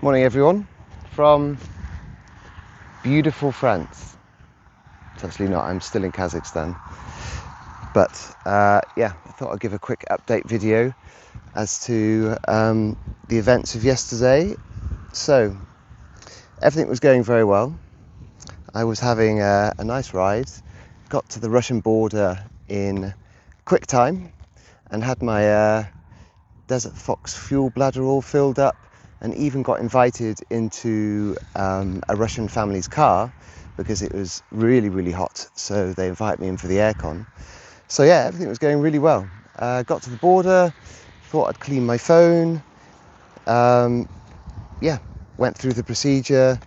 Morning everyone from beautiful France. It's actually not, I'm still in Kazakhstan. But yeah, I thought I'd give a quick update video as to the events of yesterday. So, everything was going very well. I was having a nice ride, got to the Russian border in quick time and had my Desert Fox fuel bladder all filled up, and even got invited into a Russian family's car because it was really hot, so they invited me in for the aircon. So yeah, everything was going really well. Got to the border, thought I'd clean my phone, yeah, went through the procedure.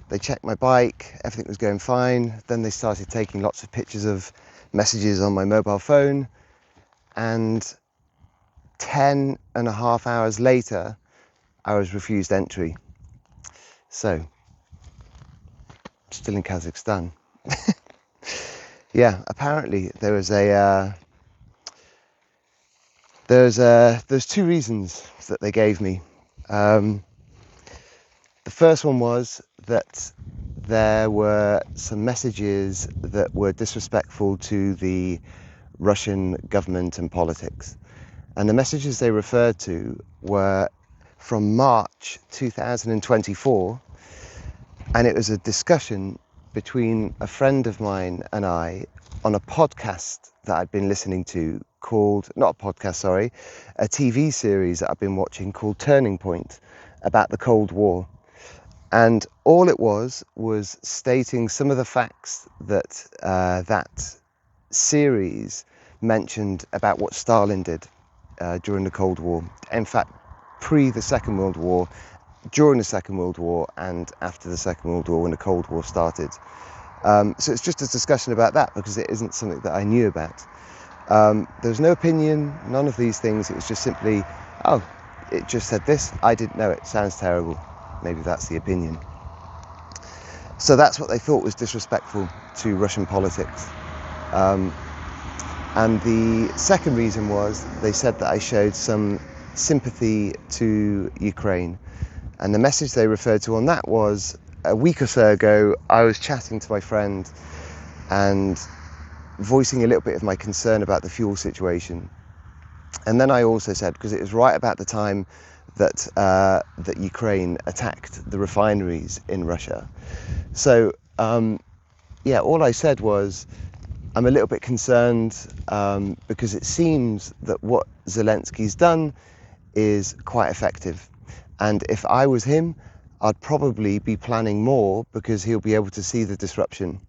They checked my bike, everything was going fine. Then they started taking lots of pictures of messages on my mobile phone, and 10.5 hours later I was refused entry. So, still in Kazakhstan. Yeah, apparently there's two reasons that they gave me. The first one was that there were some messages that were disrespectful to the Russian government and politics. And the messages they referred to were from March 2024, and it was a discussion between a friend of mine and I on a podcast that I'd been listening to called, not a podcast, sorry, a TV series that I've been watching called Turning Point, about the Cold War. And all it was stating some of the facts that that series mentioned about what Stalin did during the Cold War. In fact, pre the Second World War, during the Second World War, and after the Second World War when the Cold War started. So it's just a discussion about that because it isn't something that I knew about. There's no opinion, none of these things. It was just simply, oh, it just said this, I didn't know it, sounds terrible. Maybe that's the opinion. So that's what they thought was disrespectful to Russian politics. And the second reason was they said that I showed some sympathy to Ukraine. And the message they referred to on that was, a week or so ago, I was chatting to my friend and voicing a little bit of my concern about the fuel situation. And then I also said, because it was right about the time that that Ukraine attacked the refineries in Russia. So yeah, all I said was, I'm a little bit concerned because it seems that what Zelensky's done is quite effective. And if I was him, I'd probably be planning more because he'll be able to see the disruption.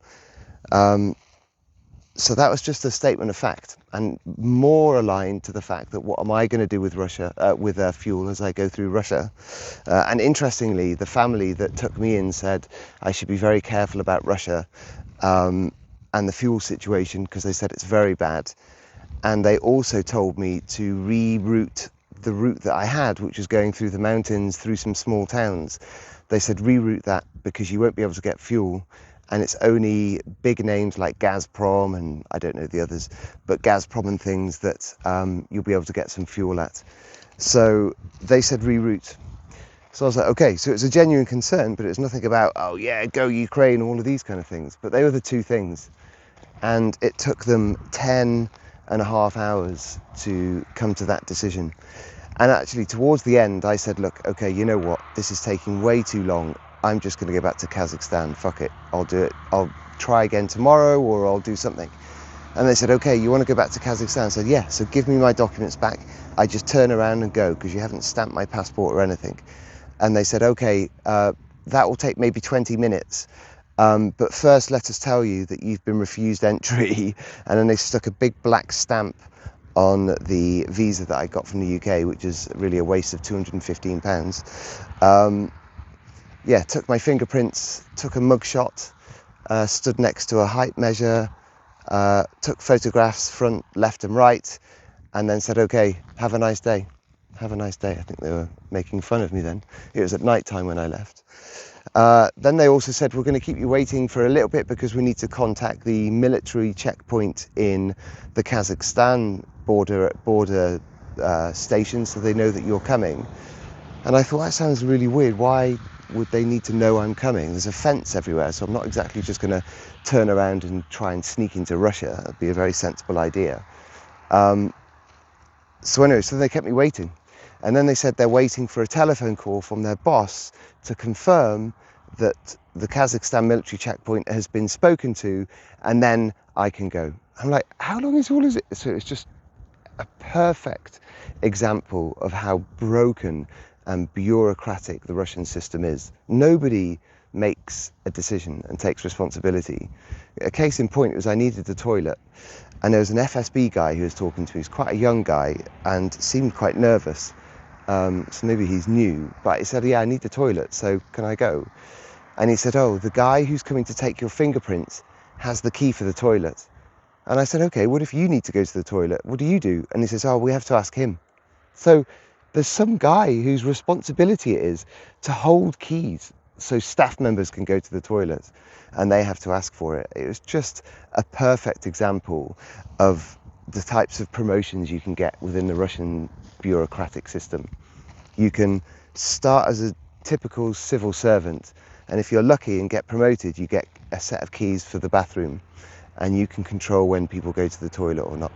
So that was just a statement of fact, and more aligned to the fact that what am I going to do with Russia, with fuel as I go through Russia. And interestingly, the family that took me in said I should be very careful about Russia and the fuel situation because they said it's very bad. And they also told me to reroute the route that I had, which was going through the mountains, through some small towns. They said reroute that because you won't be able to get fuel, and it's only big names like Gazprom and I don't know the others, but Gazprom and things that you'll be able to get some fuel at. So they said reroute. So I was like, okay, so it's a genuine concern, but it's nothing about, oh yeah, go Ukraine, all of these kind of things. But they were the two things. And it took them 10.5 hours to come to that decision. And actually, towards the end, I said, look, okay, you know what? This is taking way too long. I'm just going to go back to Kazakhstan. Fuck it. I'll do it. I'll try again tomorrow, or I'll do something. And they said, okay, you want to go back to Kazakhstan? I said, yeah, so give me my documents back. I just turn around and go because you haven't stamped my passport or anything. And they said, okay, that will take maybe 20 minutes. But first, let us tell you that you've been refused entry. And then they stuck a big black stamp on the visa that I got from the UK, which is really a waste of £215. Yeah, took my fingerprints, took a mugshot, stood next to a height measure, took photographs front, left and right, and then said, okay, have a nice day. Have a nice day. I think they were making fun of me then. It was at night time when I left. Then they also said, we're going to keep you waiting for a little bit because we need to contact the military checkpoint in the Kazakhstan border station so they know that you're coming. And I thought, that sounds really weird. Why would they need to know I'm coming? There's a fence everywhere, so I'm not exactly just going to turn around and try and sneak into Russia. That'd be a very sensible idea. So anyway, so they kept me waiting. And then they said they're waiting for a telephone call from their boss to confirm that the Kazakhstan military checkpoint has been spoken to, and then I can go. I'm like, how long is it? So it's just a perfect example of how broken and bureaucratic the Russian system is. Nobody makes a decision and takes responsibility. A case in point was I needed the toilet, and there was an FSB guy who was talking to me. He's quite a young guy and seemed quite nervous. So maybe he's new, but he said, yeah, I need the toilet, so can I go? And he said, oh, the guy who's coming to take your fingerprints has the key for the toilet. And I said, okay, what if you need to go to the toilet? What do you do? And he says, oh, we have to ask him. So there's some guy whose responsibility it is to hold keys so staff members can go to the toilet, and they have to ask for it. It was just a perfect example of the types of promotions you can get within the Russian bureaucratic system. You can start as a typical civil servant, and if you're lucky and get promoted, you get a set of keys for the bathroom, and you can control when people go to the toilet or not.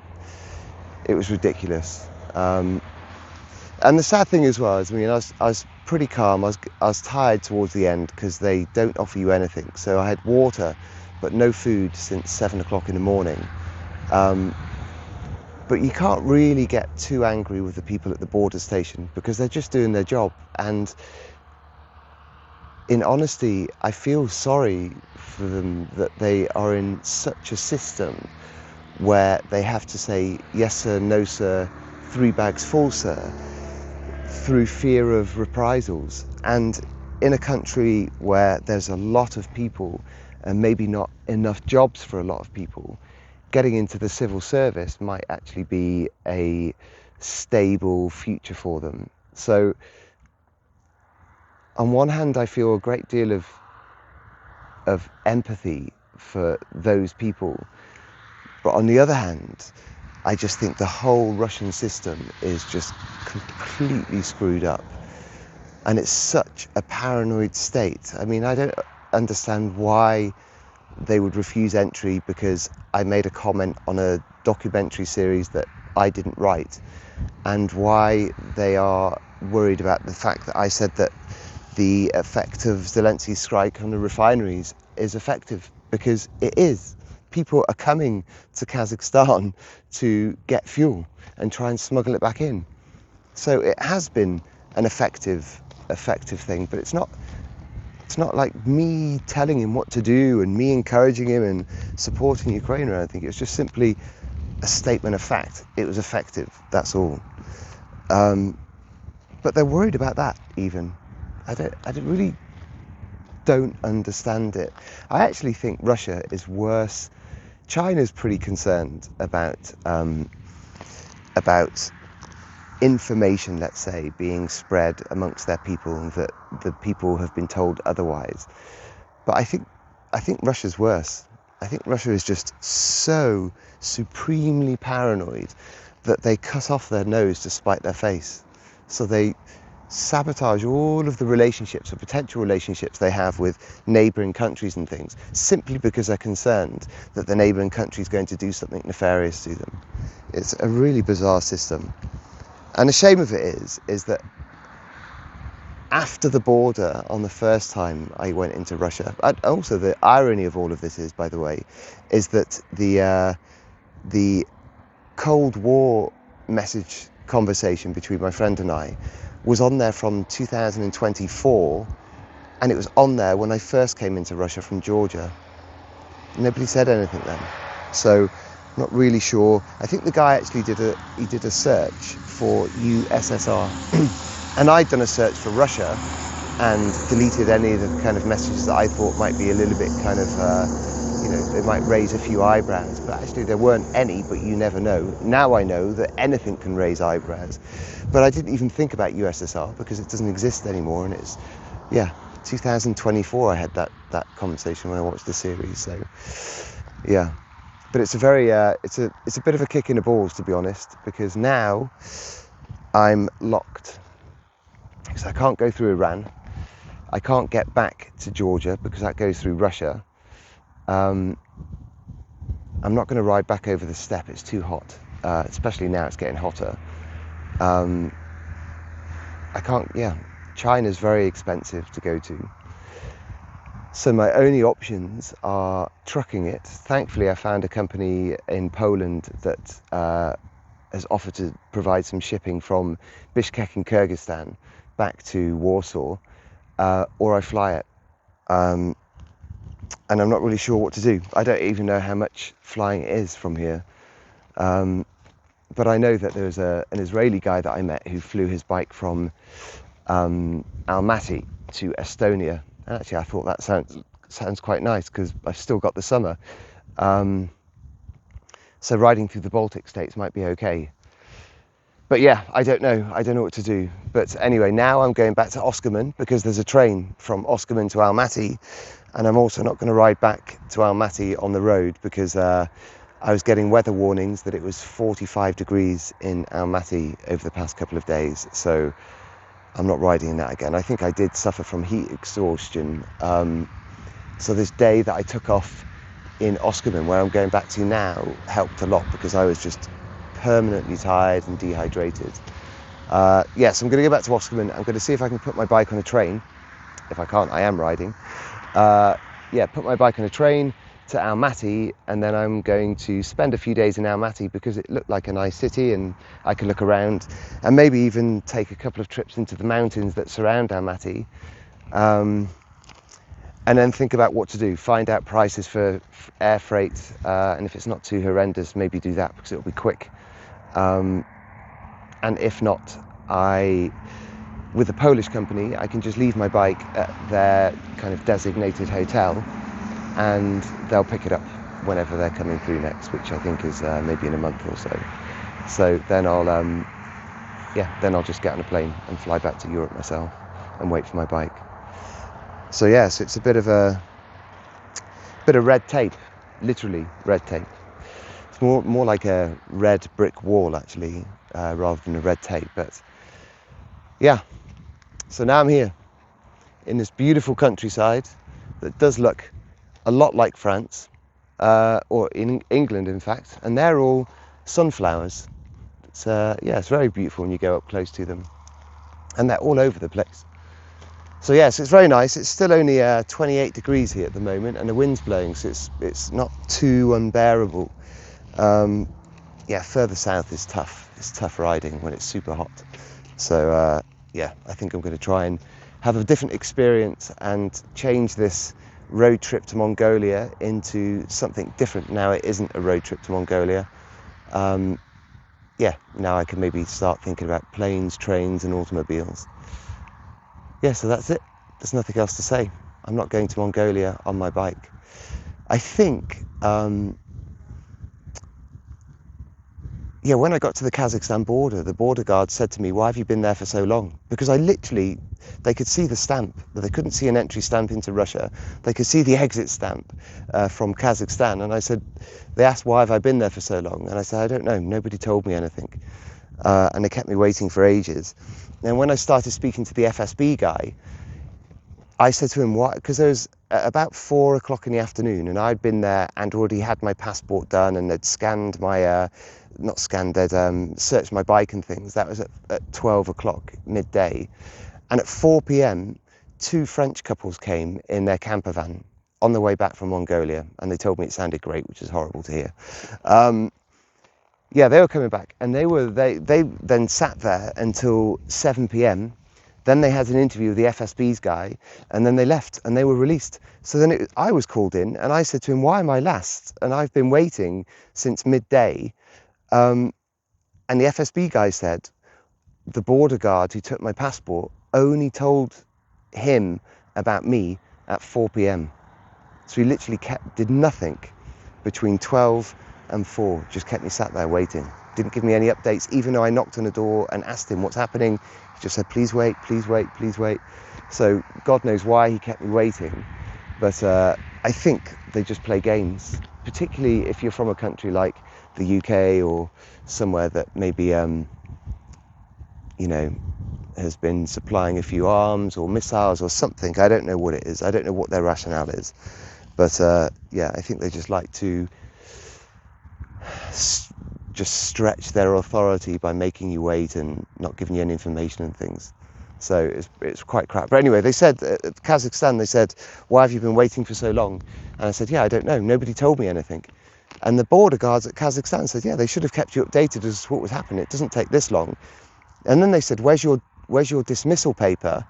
It was ridiculous. And the sad thing as well is, I mean, I was pretty calm. I was tired towards the end because they don't offer you anything. So I had water, but no food since 7 o'clock in the morning. But you can't really get too angry with the people at the border station because they're just doing their job. And in honesty, I feel sorry for them that they are in such a system where they have to say, yes sir, no sir, 3 bags full sir, through fear of reprisals. And in a country where there's a lot of people and maybe not enough jobs for a lot of people, getting into the civil service might actually be a stable future for them. So on one hand, I feel a great deal of empathy for those people, but on the other hand, I just think the whole Russian system is just completely screwed up. And it's such a paranoid state. I mean, I don't understand why they would refuse entry because I made a comment on a documentary series that I didn't write, and why they are worried about the fact that I said that the effect of Zelensky's strike on the refineries is effective, because it is. People are coming to Kazakhstan to get fuel and try and smuggle it back in. So it has been an effective thing, but it's not like me telling him what to do and me encouraging him and supporting Ukraine or anything. It was just simply a statement of fact. It was effective, that's all. But they're worried about that even. I really don't understand it. I actually think Russia is worse. China's pretty concerned about information, let's say, being spread amongst their people, and that the people have been told otherwise. But I think Russia's worse. I think Russia is just so supremely paranoid that they cut off their nose to spite their face. So they sabotage all of the relationships or potential relationships they have with neighbouring countries and things, simply because they're concerned that the neighbouring country is going to do something nefarious to them. It's a really bizarre system. And the shame of it is that after the border, on the first time I went into Russia, and also the irony of all of this is, by the way, is that the Cold War message conversation between my friend and I was on there from 2024, and it was on there when I first came into Russia from Georgia. Nobody said anything then. So I'm not really sure. I think the guy actually did a search for USSR and I'd done a search for Russia and deleted any of the kind of messages that I thought might be a little bit kind of they might raise a few eyebrows, but actually there weren't any. But you never know. Now I know that anything can raise eyebrows, but I didn't even think about USSR because it doesn't exist anymore. And it's 2024 I had that conversation when I watched the series. So yeah, but it's a very it's a bit of a kick in the balls, to be honest, because now I'm locked. because I can't go through Iran. I can't get back to Georgia because that goes through Russia. I'm not going to ride back over the steppe, it's too hot, especially now it's getting hotter. I can't, China's very expensive to go to. So my only options are trucking it. Thankfully, I found a company in Poland that has offered to provide some shipping from Bishkek in Kyrgyzstan back to Warsaw, or I fly it. And I'm not really sure what to do. I don't even know how much flying it is from here. But I know that there was an Israeli guy that I met who flew his bike from Almaty to Estonia. And actually, I thought that sounds quite nice because I've still got the summer. So riding through the Baltic states might be okay. But yeah, I don't know what to do. But anyway, now I'm going back to Oskerman because there's a train from Oskerman to Almaty, and I'm also not going to ride back to Almaty on the road because I was getting weather warnings that it was 45 degrees in Almaty over the past couple of days. So I'm not riding in that again. I think I did suffer from heat exhaustion. So this day that I took off in Oskerman, where I'm going back to now, helped a lot because I was just permanently tired and dehydrated. Yes, I'm going to go back to Oskerman. I'm going to see if I can put my bike on a train. If I can't, I am riding. Put my bike on a train to Almaty, and then I'm going to spend a few days in Almaty because it looked like a nice city and I could look around and maybe even take a couple of trips into the mountains that surround Almaty, and then think about what to do, find out prices for air freight, and if it's not too horrendous, maybe do that because it'll be quick. And if not, with a Polish company, I can just leave my bike at their kind of designated hotel and they'll pick it up whenever they're coming through next, which I think is maybe in a month or so. So then I'll just get on a plane and fly back to Europe myself and wait for my bike. So yes, it's a bit of red tape, literally red tape. It's more like a red brick wall actually, rather than a red tape. But yeah, so now I'm here in this beautiful countryside that does look a lot like France, or in England in fact, and they're all sunflowers. It's very beautiful when you go up close to them, and they're all over the place. So yes, it's very nice. It's still only 28 degrees here at the moment, and the wind's blowing, so it's not too unbearable. Further south is tough. It's tough riding when it's super hot. So I think I'm going to try and have a different experience and change this road trip to Mongolia into something different. Now it isn't a road trip to Mongolia. Now I can maybe start thinking about planes, trains and automobiles. So that's it. There's nothing else to say. I'm not going to Mongolia on my bike. I think, when I got to the Kazakhstan border, the border guard said to me, "Why have you been there for so long?" Because they could see the stamp, but they couldn't see an entry stamp into Russia. They could see the exit stamp from Kazakhstan. And they asked, "Why have I been there for so long?" And I said, "I don't know. Nobody told me anything." And they kept me waiting for ages. And when I started speaking to the FSB guy, I said to him, "Why?" Because it was about 4 o'clock in the afternoon, and I'd been there and already had my passport done, and they'd scanned my, they'd searched my bike and things. That was at 12 o'clock, midday. And at 4 p.m, 2 French couples came in their camper van on the way back from Mongolia, and they told me it sounded great, which is horrible to hear. They were coming back, and they then sat there until 7 p.m. Then they had an interview with the FSB's guy, and then they left, and they were released. So then I was called in, and I said to him, "Why am I last? And I've been waiting since midday." And the FSB guy said, the border guard who took my passport only told him about me at 4 p.m. So he literally did nothing between 12 and 4, just kept me sat there waiting. Didn't give me any updates, even though I knocked on the door and asked him what's happening. He just said, "Please wait, please wait, please wait." So God knows why he kept me waiting. But I think they just play games, particularly if you're from a country like the UK or somewhere that maybe, has been supplying a few arms or missiles or something. I don't know what it is. I don't know what their rationale is. But yeah, I think they just like to just stretch their authority by making you wait and not giving you any information and things. So it's quite crap. But anyway, they said, at Kazakhstan, they said, why have you been waiting for so long? And I said, yeah, I don't know. Nobody told me anything. And the border guards at Kazakhstan said, yeah, they should have kept you updated as to what was happening. It doesn't take this long. And then they said, where's your dismissal paper?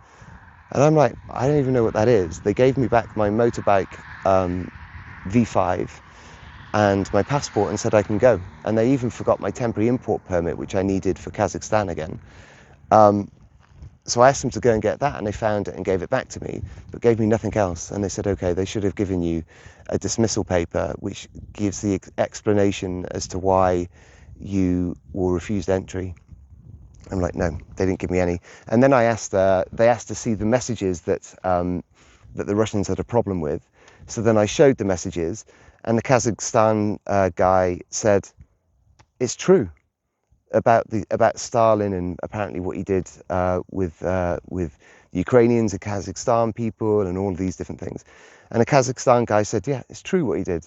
And I'm like, I don't even know what that is. They gave me back my motorbike V5 and my passport and said I can go. And they even forgot my temporary import permit, which I needed for Kazakhstan again. So I asked them to go and get that, and they found it and gave it back to me, but gave me nothing else. And they said, okay, they should have given you a dismissal paper, which gives the explanation as to why you were refused entry. I'm like, no, they didn't give me any. And then I asked, they asked to see the messages that that the Russians had a problem with. So then I showed the messages, and the Kazakhstan guy said, it's true about Stalin and apparently what he did with the Ukrainians and Kazakhstan people and all of these different things. And the Kazakhstan guy said, yeah, it's true what he did.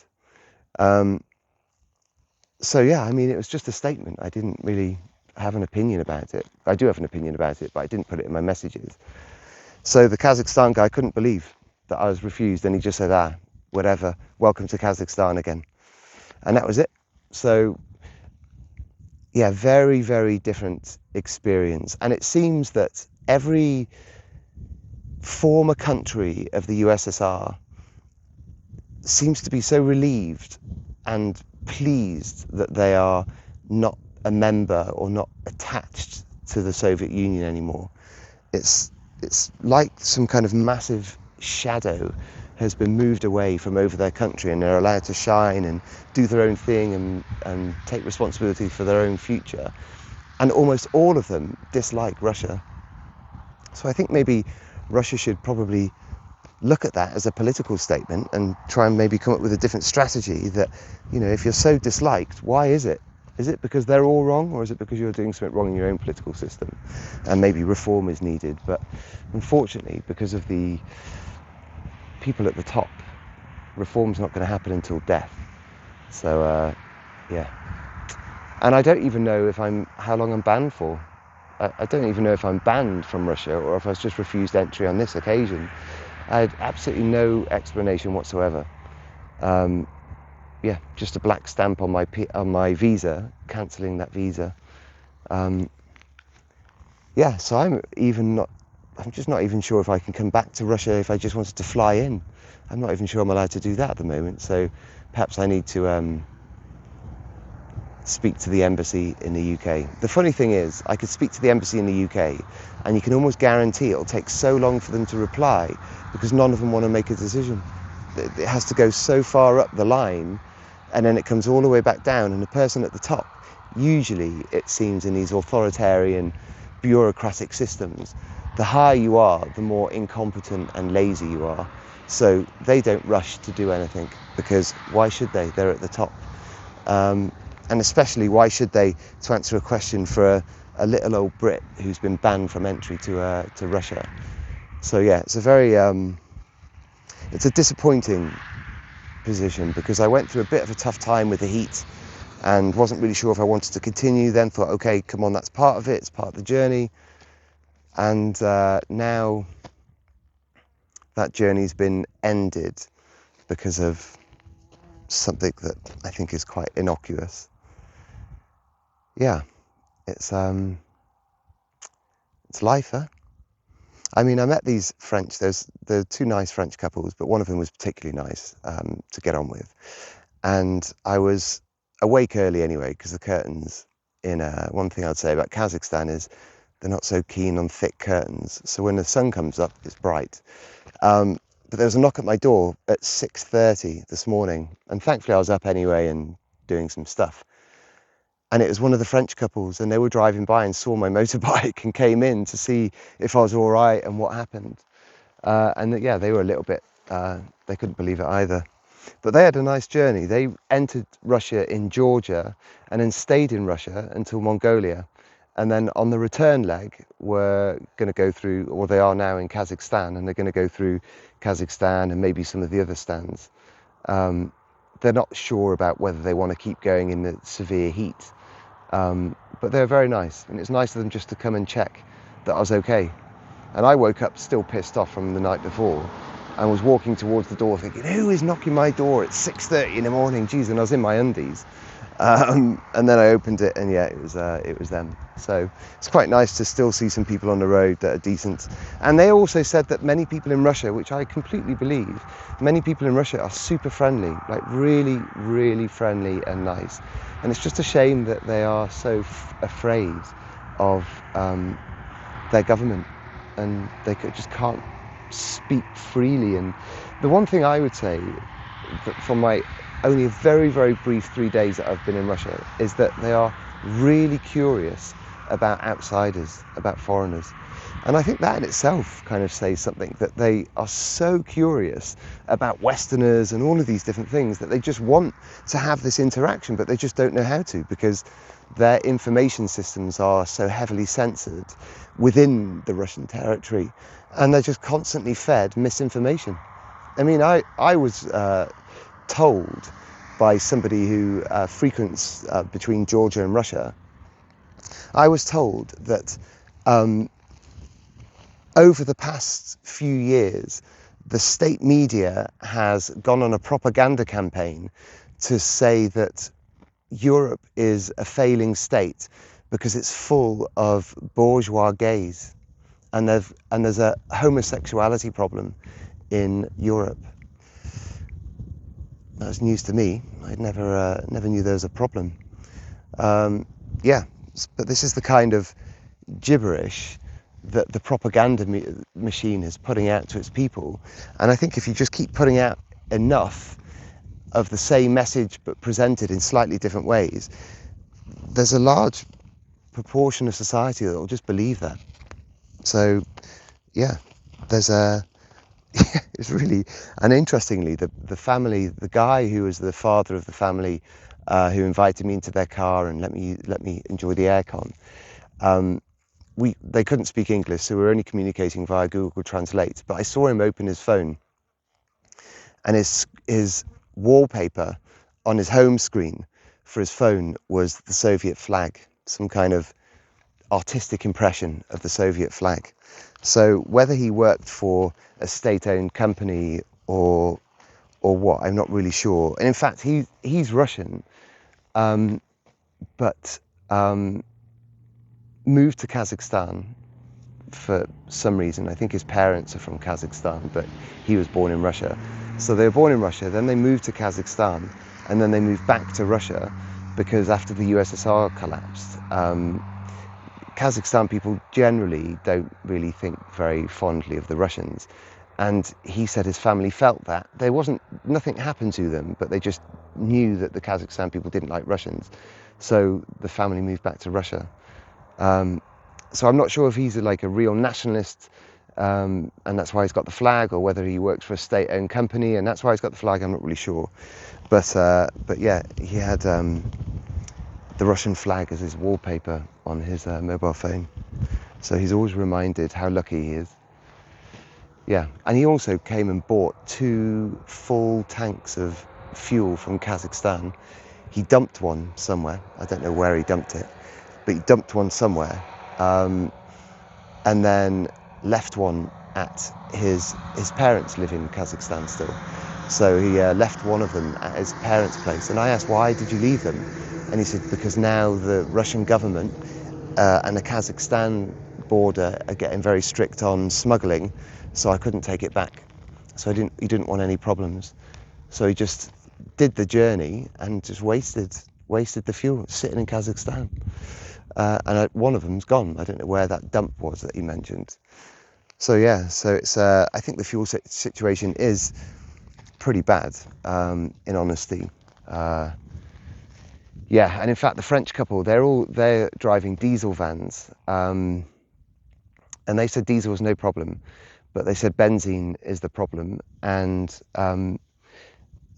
So yeah, I mean, it was just a statement. I didn't really have an opinion about it. I do have an opinion about it, but I didn't put it in my messages. So the Kazakhstan guy couldn't believe that I was refused, and he just said, whatever, welcome to Kazakhstan again. And that was it. So yeah, very, very different experience. And it seems that every former country of the USSR seems to be so relieved and pleased that they are not a member or not attached to the Soviet Union anymore. It's like some kind of massive shadow has been moved away from over their country, and they're allowed to shine and do their own thing and take responsibility for their own future. And almost all of them dislike Russia. So I think maybe Russia should probably look at that as a political statement and try and maybe come up with a different strategy that, you know, if you're so disliked, why is it? Is it because they're all wrong, or is it because you're doing something wrong in your own political system? And maybe reform is needed. But unfortunately, because of the people at the top, reform's not going to happen until death. So yeah, and I don't even know if how long I'm banned for. I don't even know if I'm banned from Russia or if I was just refused entry on this occasion. I had absolutely no explanation whatsoever. Yeah, just a black stamp on my visa, cancelling that visa. Yeah, so I'm just not even sure if I can come back to Russia if I just wanted to fly in. I'm not even sure I'm allowed to do that at the moment, so perhaps I need to speak to the embassy in the UK. The funny thing is, I could speak to the embassy in the UK, and you can almost guarantee it'll take so long for them to reply because none of them want to make a decision. It has to go so far up the line, and then it comes all the way back down, and the person at the top, usually it seems in these authoritarian bureaucratic systems, the higher you are, the more incompetent and lazy you are. So they don't rush to do anything, because why should they? They're at the top. And especially, why should they, to answer a question for a little old Brit who's been banned from entry to Russia? So yeah, it's a disappointing position, because I went through a bit of a tough time with the heat and wasn't really sure if I wanted to continue. Then thought, okay, come on, that's part of it, it's part of the journey. And now that journey's been ended because of something that I think is quite innocuous. Yeah, it's life, huh? I mean, I met these French, there are two nice French couples, but one of them was particularly nice to get on with. And I was awake early anyway, because the curtains one thing I'd say about Kazakhstan is they're not so keen on thick curtains. So when the sun comes up, it's bright. But there was a knock at my door at 6:30 this morning. And thankfully I was up anyway and doing some stuff. And it was one of the French couples, and they were driving by and saw my motorbike and came in to see if I was all right and what happened. And yeah, they were a little bit, they couldn't believe it either. But they had a nice journey. They entered Russia in Georgia and then stayed in Russia until Mongolia. And then on the return leg, we're going to go through, or they are now in Kazakhstan, and they're going to go through Kazakhstan and maybe some of the other stands. They're not sure about whether they want to keep going in the severe heat, but they're very nice, and it's nice of them just to come and check that I was okay. And I woke up still pissed off from the night before, and was walking towards the door thinking, who is knocking my door at 6:30 in the morning? Geez, and I was in my undies. And then I opened it, and yeah, it was them. So it's quite nice to still see some people on the road that are decent. And they also said that many people in Russia, which I completely believe, many people in Russia are super friendly, like really, really friendly and nice. And it's just a shame that they are so afraid of their government, and they just can't speak freely. And the one thing I would say that from my only a very, very brief 3 days that I've been in Russia is that they are really curious about outsiders, about foreigners. And I think that in itself kind of says something, that they are so curious about Westerners and all of these different things that they just want to have this interaction, but they just don't know how to, because their information systems are so heavily censored within the Russian territory, and they're just constantly fed misinformation. I mean, I was told by somebody who frequents between Georgia and Russia, I was told that over the past few years, the state media has gone on a propaganda campaign to say that Europe is a failing state because it's full of bourgeois gays, and there's a homosexuality problem in Europe. That was news to me. I never knew there was a problem. Yeah, but this is the kind of gibberish that the propaganda machine is putting out to its people. And I think if you just keep putting out enough of the same message but presented in slightly different ways, there's a large proportion of society that will just believe that. So, yeah, there's it's really, and interestingly, the family, the guy who was the father of the family, who invited me into their car and let me enjoy the aircon, they couldn't speak English, so we were only communicating via Google Translate. But I saw him open his phone, and his wallpaper on his home screen for his phone was the Soviet flag, some kind of artistic impression of the Soviet flag. So whether he worked for a state-owned company or what, I'm not really sure. And in fact, he's Russian, but moved to Kazakhstan for some reason. I think his parents are from Kazakhstan, but he was born in Russia. So they were born in Russia, then they moved to Kazakhstan, and then they moved back to Russia because after the USSR collapsed, Kazakhstan people generally don't really think very fondly of the Russians. And he said his family felt that. Nothing happened to them, but they just knew that the Kazakhstan people didn't like Russians. So the family moved back to Russia. So I'm not sure if he's like a real nationalist, and that's why he's got the flag, or whether he works for a state-owned company and that's why he's got the flag. I'm not really sure. But yeah, he had the Russian flag as his wallpaper on his mobile phone. So he's always reminded how lucky he is. Yeah, and he also came and bought 2 full tanks of fuel from Kazakhstan. He dumped one somewhere. I don't know where he dumped it, but he dumped one somewhere, and then left one at his parents live in Kazakhstan still. So he left one of them at his parents' place. And I asked, why did you leave them? And he said, because now the Russian government and the Kazakhstan border are getting very strict on smuggling, so I couldn't take it back. So he didn't want any problems. So he just did the journey and just wasted the fuel sitting in Kazakhstan. And one of them's gone. I don't know where that dump was that he mentioned. So yeah, so it's I think the fuel situation is pretty bad, in honesty. Yeah, and in fact, the French couple, they're driving diesel vans, and they said diesel was no problem, but they said benzene is the problem, and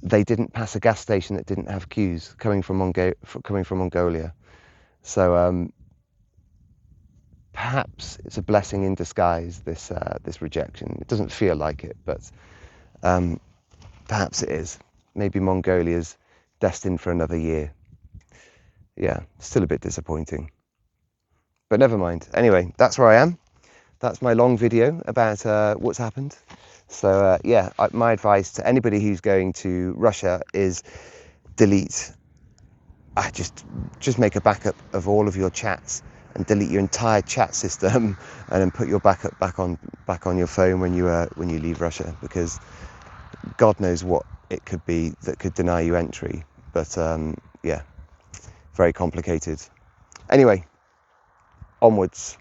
they didn't pass a gas station that didn't have queues coming from Mongolia. So perhaps it's a blessing in disguise, this rejection. It doesn't feel like it, but perhaps it is. Maybe Mongolia's destined for another year. Yeah, still a bit disappointing. But never mind. Anyway, that's where I am. That's my long video about what's happened. So yeah, my advice to anybody who's going to Russia is delete. Just make a backup of all of your chats and delete your entire chat system, and then put your backup back on your phone when you leave Russia, because God knows what it could be that could deny you entry. But yeah, very complicated. Anyway, onwards.